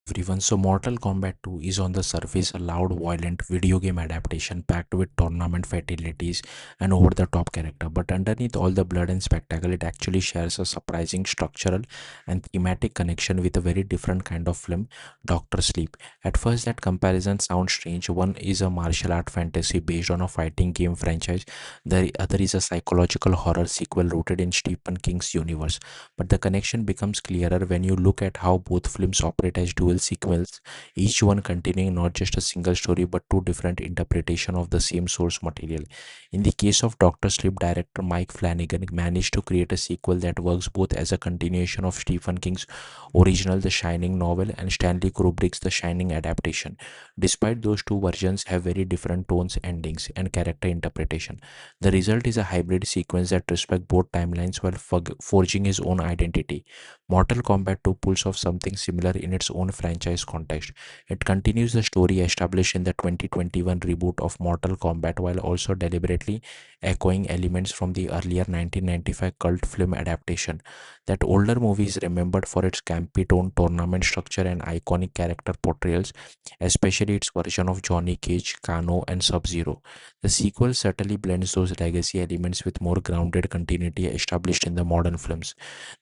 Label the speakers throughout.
Speaker 1: Everyone. So, Mortal Kombat 2 is on the surface a loud, violent video game adaptation packed with tournament fatalities and over the top character. But underneath all the blood and spectacle, it actually shares a surprising structural and thematic connection with a very different kind of film, Doctor Sleep. At first, that comparison sounds strange. One is a martial art fantasy based on a fighting game franchise, the other is a psychological horror sequel rooted in Stephen King's universe. But the connection becomes clearer when you look at how both films operate as dual sequels, each one containing not just a single story but two different interpretations of the same source material. In the case of Doctor Sleep, director Mike Flanagan managed to create a sequel that works both as a continuation of Stephen King's original The Shining novel and Stanley Kubrick's The Shining adaptation. Despite those two versions have very different tones, endings, and character interpretation, the result is a hybrid sequence that respects both timelines while forging his own identity. Mortal Kombat 2 pulls off something similar in its own franchise context. It continues the story established in the 2021 reboot of Mortal Kombat while also deliberately echoing elements from the earlier 1995 cult film adaptation. That older movie is remembered for its campy tone, tournament structure, and iconic character portrayals, especially its version of Johnny Cage, Kano, and Sub Zero. The sequel certainly blends those legacy elements with more grounded continuity established in the modern films.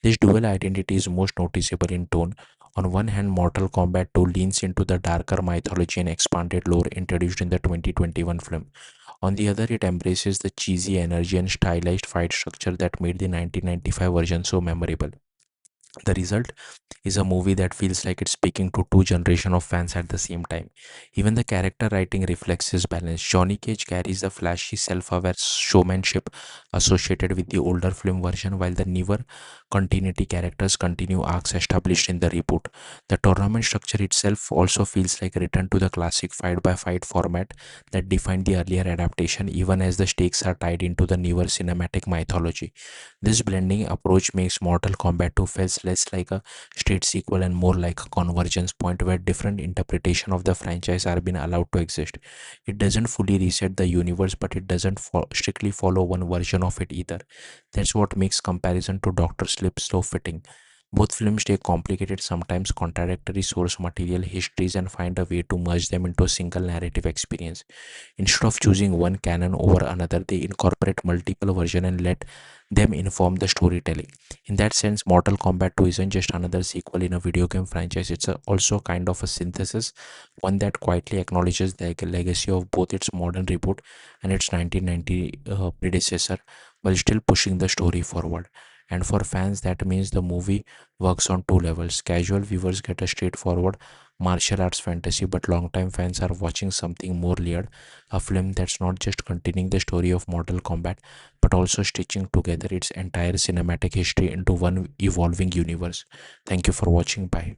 Speaker 1: This dual identity is most noticeable in tone. On one hand, Mortal Kombat 2 leans into the darker mythology and expanded lore introduced in the 2021 film. On the other, it embraces the cheesy energy and stylized fight structure that made the 1995 version so memorable. The result is a movie that feels like it's speaking to two generations of fans at the same time. Even the character writing reflects this balance. Johnny Cage carries the flashy, self-aware showmanship associated with the older film version, while the newer continuity characters continue arcs established in the reboot. The tournament structure itself also feels like a return to the classic fight-by-fight format that defined the earlier adaptation, even as the stakes are tied into the newer cinematic mythology. This blending approach makes Mortal Kombat 2 feels less like a straight sequel and more like a convergence point where different interpretations of the franchise are being allowed to exist. It doesn't fully reset the universe, but it doesn't strictly follow one version of it either. That's what makes comparison to Doctor Sleep so fitting. Both films take complicated, sometimes contradictory source material histories and find a way to merge them into a single narrative experience. Instead of choosing one canon over another, they incorporate multiple versions and let them inform the storytelling. In that sense, Mortal Kombat 2 isn't just another sequel in a video game franchise, it's also kind of a synthesis, one that quietly acknowledges the legacy of both its modern reboot and its 1990 predecessor while still pushing the story forward. And for fans, that means the movie works on two levels. Casual viewers get a straightforward martial arts fantasy, but longtime fans are watching something more layered, a film that's not just continuing the story of Mortal Kombat but also stitching together its entire cinematic history into one evolving universe. Thank you for watching. Bye.